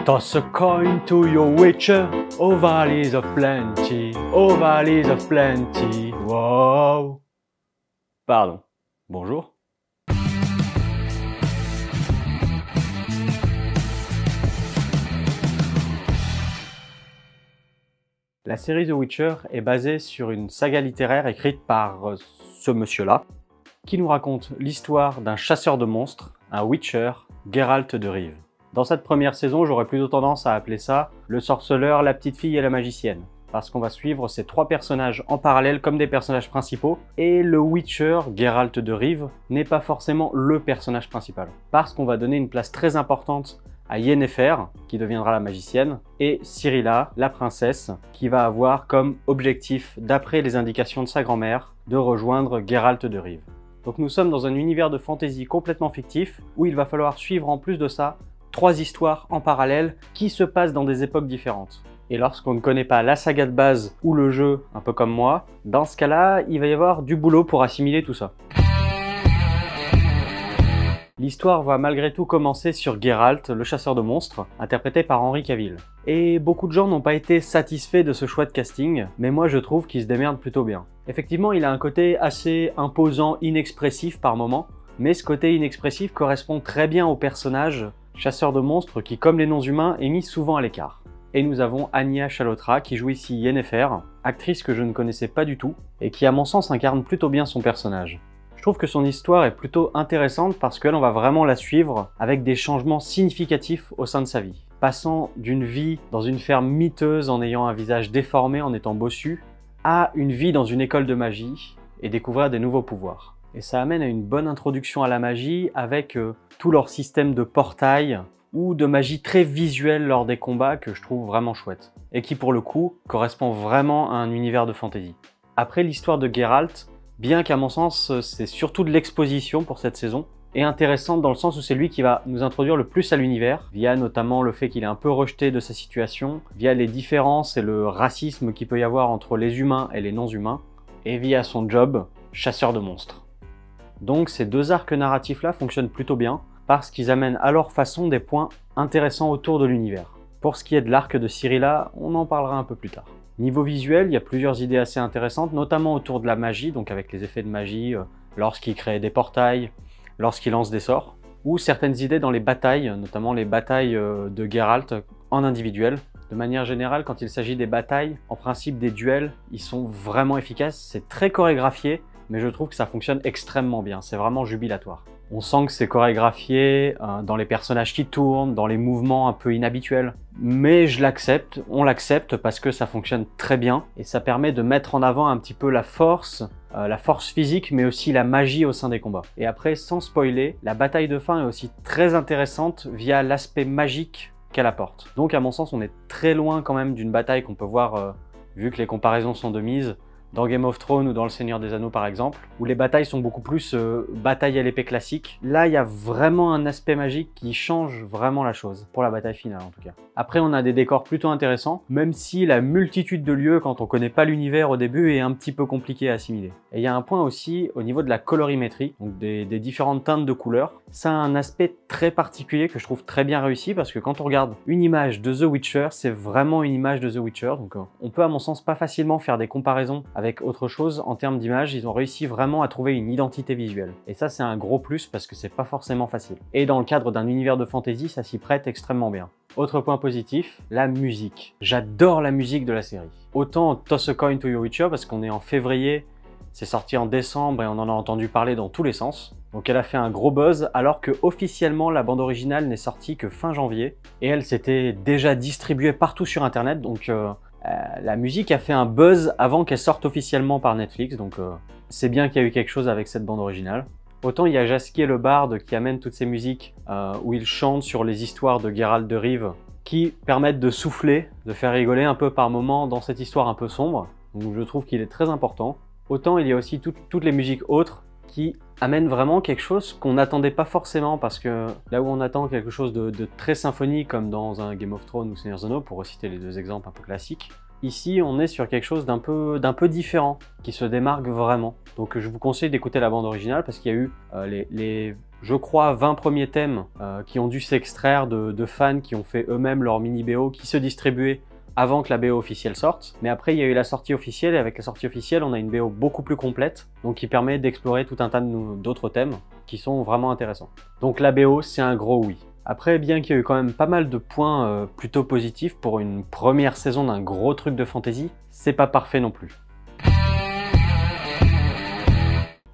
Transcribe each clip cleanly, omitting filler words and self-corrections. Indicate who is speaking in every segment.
Speaker 1: Toss a coin to your witcher, oh valleys of plenty, oh valleys of plenty, wow. Pardon, bonjour. La série The Witcher est basée sur une saga littéraire écrite par ce monsieur-là, qui nous raconte l'histoire d'un chasseur de monstres, un Witcher, Geralt de Rive. Dans cette première saison, j'aurais plutôt tendance à appeler ça le sorceleur, la petite fille et la magicienne, parce qu'on va suivre ces trois personnages en parallèle comme des personnages principaux, et le Witcher, Geralt de Rive, n'est pas forcément le personnage principal, parce qu'on va donner une place très importante à Yennefer, qui deviendra la magicienne, et Cyrilla, la princesse, qui va avoir comme objectif, d'après les indications de sa grand-mère, de rejoindre Geralt de Rive. Donc nous sommes dans un univers de fantasy complètement fictif, où il va falloir suivre en plus de ça, trois histoires en parallèle qui se passent dans des époques différentes. Et lorsqu'on ne connaît pas la saga de base ou le jeu, un peu comme moi, dans ce cas-là, il va y avoir du boulot pour assimiler tout ça. L'histoire va malgré tout commencer sur Geralt, le chasseur de monstres, interprété par Henry Cavill. Et beaucoup de gens n'ont pas été satisfaits de ce choix de casting, mais moi je trouve qu'il se démerde plutôt bien. Effectivement, il a un côté assez imposant, inexpressif par moments, mais ce côté inexpressif correspond très bien au personnage chasseur de monstres qui, comme les non-humains, est mis souvent à l'écart. Et nous avons Anya Chalotra qui joue ici Yennefer, actrice que je ne connaissais pas du tout, et qui à mon sens incarne plutôt bien son personnage. Je trouve que son histoire est plutôt intéressante parce qu'elle, on va vraiment la suivre avec des changements significatifs au sein de sa vie. Passant d'une vie dans une ferme miteuse en ayant un visage déformé en étant bossu, à une vie dans une école de magie et découvrir des nouveaux pouvoirs. Et ça amène à une bonne introduction à la magie avec tout leur système de portail ou de magie très visuelle lors des combats que je trouve vraiment chouette. Et qui pour le coup correspond vraiment à un univers de fantasy. Après l'histoire de Geralt, bien qu'à mon sens c'est surtout de l'exposition pour cette saison, est intéressante dans le sens où c'est lui qui va nous introduire le plus à l'univers, via notamment le fait qu'il est un peu rejeté de sa situation, via les différences et le racisme qu'il peut y avoir entre les humains et les non-humains, et via son job, chasseur de monstres. Donc ces deux arcs narratifs-là fonctionnent plutôt bien, parce qu'ils amènent à leur façon des points intéressants autour de l'univers. Pour ce qui est de l'arc de Cyrilla, on en parlera un peu plus tard. Niveau visuel, il y a plusieurs idées assez intéressantes, notamment autour de la magie, donc avec les effets de magie, lorsqu'il crée des portails, lorsqu'il lance des sorts, ou certaines idées dans les batailles, notamment les batailles de Geralt en individuel. De manière générale, quand il s'agit des batailles, en principe des duels, ils sont vraiment efficaces, c'est très chorégraphié, mais je trouve que ça fonctionne extrêmement bien, c'est vraiment jubilatoire. On sent que c'est chorégraphié dans les personnages qui tournent, dans les mouvements un peu inhabituels. Mais je l'accepte, on l'accepte parce que ça fonctionne très bien et ça permet de mettre en avant un petit peu la force physique mais aussi la magie au sein des combats. Et après, sans spoiler, la bataille de fin est aussi très intéressante via l'aspect magique qu'elle apporte. Donc à mon sens, on est très loin quand même d'une bataille qu'on peut voir, vu que les comparaisons sont de mise, dans Game of Thrones ou dans Le Seigneur des Anneaux par exemple, où les batailles sont beaucoup plus bataille à l'épée classique. Là, il y a vraiment un aspect magique qui change vraiment la chose, pour la bataille finale en tout cas. Après, on a des décors plutôt intéressants, même si la multitude de lieux, quand on connaît pas l'univers au début, est un petit peu compliqué à assimiler. Et il y a un point aussi au niveau de la colorimétrie, donc des différentes teintes de couleurs. Ça a un aspect très particulier que je trouve très bien réussi, parce que quand on regarde une image de The Witcher, c'est vraiment une image de The Witcher, donc on peut à mon sens pas facilement faire des comparaisons avec autre chose en termes d'image. Ils ont réussi vraiment à trouver une identité visuelle. Et ça, c'est un gros plus parce que c'est pas forcément facile. Et dans le cadre d'un univers de fantasy, ça s'y prête extrêmement bien. Autre point positif, la musique. J'adore la musique de la série. Autant Toss a Coin to Your Witcher parce qu'on est en février, c'est sorti en décembre et on en a entendu parler dans tous les sens. Donc elle a fait un gros buzz alors que officiellement la bande originale n'est sortie que fin janvier. Et elle s'était déjà distribuée partout sur internet, donc la musique a fait un buzz avant qu'elle sorte officiellement par Netflix, donc c'est bien qu'il y a eu quelque chose avec cette bande originale. Autant il y a Jaskier le barde qui amène toutes ces musiques où il chante sur les histoires de Geralt de Rive qui permettent de souffler, de faire rigoler un peu par moments dans cette histoire un peu sombre. Donc je trouve qu'il est très important. Autant il y a aussi toutes les musiques autres qui amènent vraiment quelque chose qu'on n'attendait pas forcément, parce que là où on attend quelque chose de très symphonique comme dans un Game of Thrones ou Seigneur des Anneaux, pour reciter les deux exemples un peu classiques, ici on est sur quelque chose d'un peu différent, qui se démarque vraiment. Donc je vous conseille d'écouter la bande originale parce qu'il y a eu les je crois, 20 premiers thèmes qui ont dû s'extraire de fans qui ont fait eux-mêmes leur mini BO qui se distribuaient avant que la BO officielle sorte. Mais après, il y a eu la sortie officielle, et avec la sortie officielle, on a une BO beaucoup plus complète, donc qui permet d'explorer tout un tas d'autres thèmes qui sont vraiment intéressants. Donc la BO, c'est un gros oui. Après, bien qu'il y ait eu quand même pas mal de points plutôt positifs pour une première saison d'un gros truc de fantasy, c'est pas parfait non plus.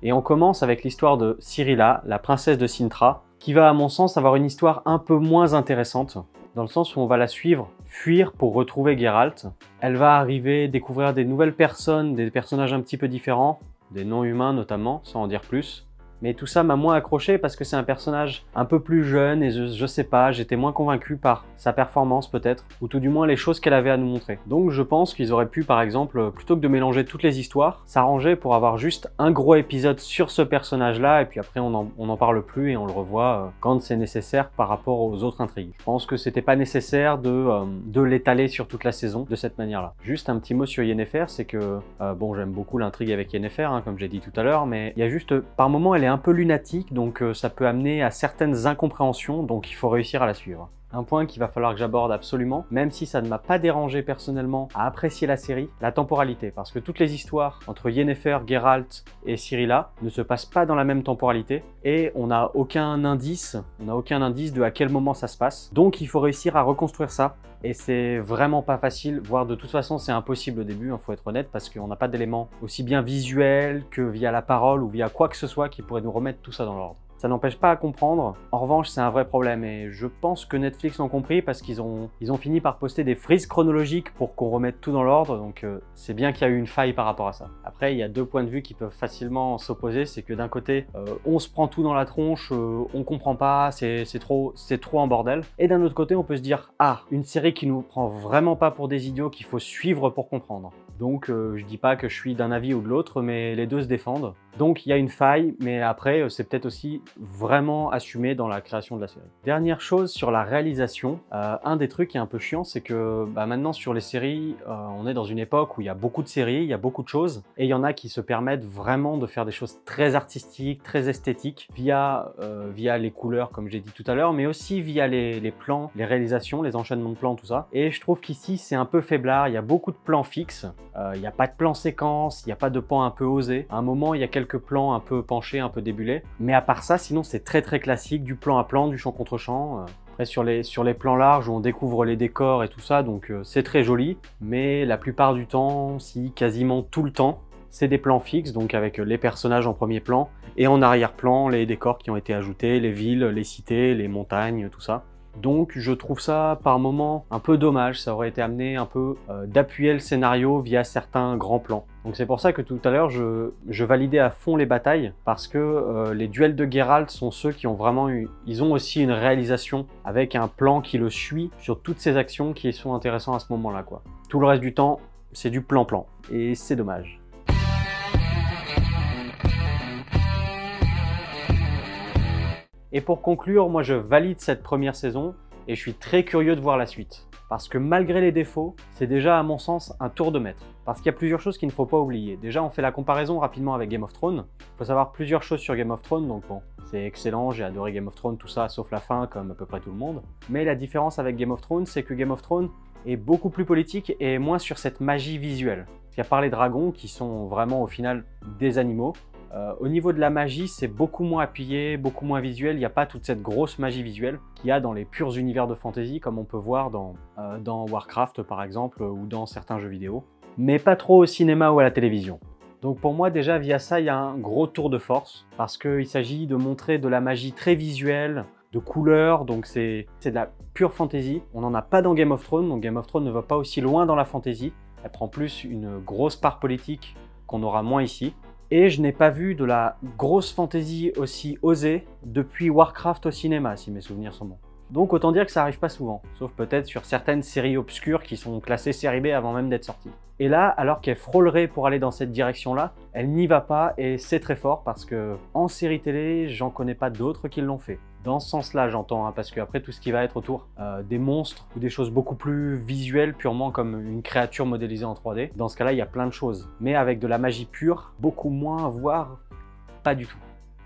Speaker 1: Et on commence avec l'histoire de Cirilla, la princesse de Cintra, qui va à mon sens avoir une histoire un peu moins intéressante, dans le sens où on va la suivre fuir pour retrouver Geralt. Elle va arriver, découvrir des nouvelles personnes, des personnages un petit peu différents, des non-humains notamment, sans en dire plus. Mais tout ça m'a moins accroché parce que c'est un personnage un peu plus jeune et je sais pas, j'étais moins convaincu par sa performance peut-être, ou tout du moins les choses qu'elle avait à nous montrer. Donc je pense qu'ils auraient pu par exemple, plutôt que de mélanger toutes les histoires, s'arranger pour avoir juste un gros épisode sur ce personnage-là et puis après on en parle plus et on le revoit quand c'est nécessaire par rapport aux autres intrigues. Je pense que c'était pas nécessaire de l'étaler sur toute la saison de cette manière-là. Juste un petit mot sur Yennefer, c'est que, bon j'aime beaucoup l'intrigue avec Yennefer, hein, comme j'ai dit tout à l'heure, mais il y a juste, par moments elle est un peu lunatique, donc ça peut amener à certaines incompréhensions, donc il faut réussir à la suivre. Un point qu'il va falloir que j'aborde absolument, même si ça ne m'a pas dérangé personnellement à apprécier la série, la temporalité, parce que toutes les histoires entre Yennefer, Geralt et Cirilla ne se passent pas dans la même temporalité, et on n'a aucun indice de à quel moment ça se passe, donc il faut réussir à reconstruire ça, et c'est vraiment pas facile, voire de toute façon c'est impossible au début, faut être honnête, parce qu'on n'a pas d'éléments aussi bien visuels que via la parole ou via quoi que ce soit qui pourrait nous remettre tout ça dans l'ordre. Ça n'empêche pas à comprendre. En revanche, c'est un vrai problème et je pense que Netflix l'ont compris parce qu'ils ont fini par poster des frises chronologiques pour qu'on remette tout dans l'ordre. Donc c'est bien qu'il y a eu une faille par rapport à ça. Après, il y a deux points de vue qui peuvent facilement s'opposer. C'est que d'un côté, on se prend tout dans la tronche, on comprend pas, c'est trop en bordel. Et d'un autre côté, on peut se dire, ah, une série qui nous prend vraiment pas pour des idiots qu'il faut suivre pour comprendre. Donc je dis pas que je suis d'un avis ou de l'autre, mais les deux se défendent. Donc il y a une faille, mais après c'est peut-être aussi vraiment assumé dans la création de la série. Dernière chose sur la réalisation, un des trucs qui est un peu chiant, c'est que maintenant sur les séries, on est dans une époque où il y a beaucoup de séries, il y a beaucoup de choses, et il y en a qui se permettent vraiment de faire des choses très artistiques, très esthétiques, via les couleurs comme j'ai dit tout à l'heure, mais aussi via les plans, les réalisations, les enchaînements de plans, tout ça. Et je trouve qu'ici c'est un peu faiblard, il y a beaucoup de plans fixes, il n'y a pas de plan séquence, il n'y a pas de plans un peu osés. À un moment, il y a quelques plans un peu penchés, un peu débulés. Mais à part ça, sinon, c'est très classique, du plan à plan, du champ contre champ. Après, sur les plans larges, où on découvre les décors et tout ça, donc c'est très joli. Mais la plupart du temps, si quasiment tout le temps, c'est des plans fixes, donc avec les personnages en premier plan. Et en arrière-plan, les décors qui ont été ajoutés, les villes, les cités, les montagnes, tout ça. Donc je trouve ça par moments un peu dommage, ça aurait été amené un peu d'appuyer le scénario via certains grands plans. Donc c'est pour ça que tout à l'heure je validais à fond les batailles, parce que les duels de Geralt sont ceux qui ont vraiment ils ont aussi une réalisation avec un plan qui le suit sur toutes ces actions qui sont intéressantes à ce moment-là, quoi. Tout le reste du temps, c'est du plan-plan, et c'est dommage. Et pour conclure, moi je valide cette première saison et je suis très curieux de voir la suite. Parce que malgré les défauts, c'est déjà à mon sens un tour de maître. Parce qu'il y a plusieurs choses qu'il ne faut pas oublier. Déjà, on fait la comparaison rapidement avec Game of Thrones. Il faut savoir plusieurs choses sur Game of Thrones, donc bon, c'est excellent, j'ai adoré Game of Thrones, tout ça, sauf la fin, comme à peu près tout le monde. Mais la différence avec Game of Thrones, c'est que Game of Thrones est beaucoup plus politique et moins sur cette magie visuelle. Il y a par les dragons qui sont vraiment au final des animaux. Au niveau de la magie, c'est beaucoup moins appuyé, beaucoup moins visuel, il n'y a pas toute cette grosse magie visuelle qu'il y a dans les purs univers de fantasy, comme on peut voir dans Warcraft par exemple, ou dans certains jeux vidéo, mais pas trop au cinéma ou à la télévision. Donc pour moi déjà via ça, il y a un gros tour de force, parce qu'il s'agit de montrer de la magie très visuelle, de couleurs, donc c'est de la pure fantasy. On n'en a pas dans Game of Thrones, donc Game of Thrones ne va pas aussi loin dans la fantasy, elle prend plus une grosse part politique qu'on aura moins ici. Et je n'ai pas vu de la grosse fantasy aussi osée depuis Warcraft au cinéma, si mes souvenirs sont bons. Donc autant dire que ça arrive pas souvent, sauf peut-être sur certaines séries obscures qui sont classées série B avant même d'être sorties. Et là, alors qu'elle frôlerait pour aller dans cette direction-là, elle n'y va pas et c'est très fort parce que en série télé, j'en connais pas d'autres qui l'ont fait. Dans ce sens-là, j'entends, hein, parce qu'après tout ce qui va être autour des monstres ou des choses beaucoup plus visuelles, purement comme une créature modélisée en 3D, dans ce cas-là, il y a plein de choses. Mais avec de la magie pure, beaucoup moins, voire pas du tout.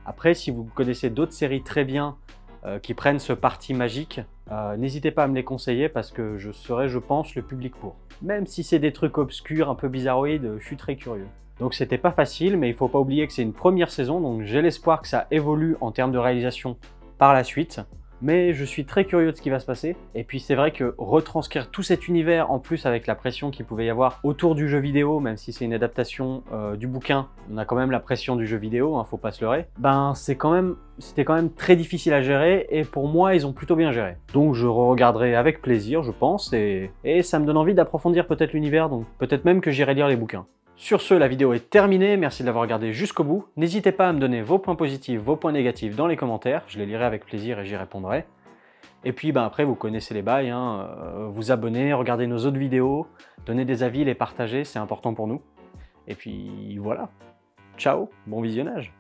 Speaker 1: Après, si vous connaissez d'autres séries très bien qui prennent ce parti magique, n'hésitez pas à me les conseiller parce que je serai, je pense, le public pour. Même si c'est des trucs obscurs, un peu bizarroïdes, je suis très curieux. Donc c'était pas facile, mais il faut pas oublier que c'est une première saison, donc j'ai l'espoir que ça évolue en termes de réalisation par la suite. Mais je suis très curieux de ce qui va se passer. Et puis c'est vrai que retranscrire tout cet univers, en plus avec la pression qu'il pouvait y avoir autour du jeu vidéo, même si c'est une adaptation du bouquin, on a quand même la pression du jeu vidéo, hein, faut pas se leurrer, ben c'était quand même très difficile à gérer, et pour moi ils ont plutôt bien géré. Donc je re-regarderai avec plaisir, je pense, et ça me donne envie d'approfondir peut-être l'univers, donc peut-être même que j'irai lire les bouquins. Sur ce, la vidéo est terminée, merci de l'avoir regardée jusqu'au bout. N'hésitez pas à me donner vos points positifs, vos points négatifs dans les commentaires, je les lirai avec plaisir et j'y répondrai. Et puis après, vous connaissez les bails, hein, vous abonner, regarder nos autres vidéos, donner des avis, les partager, c'est important pour nous. Et puis voilà, ciao, bon visionnage.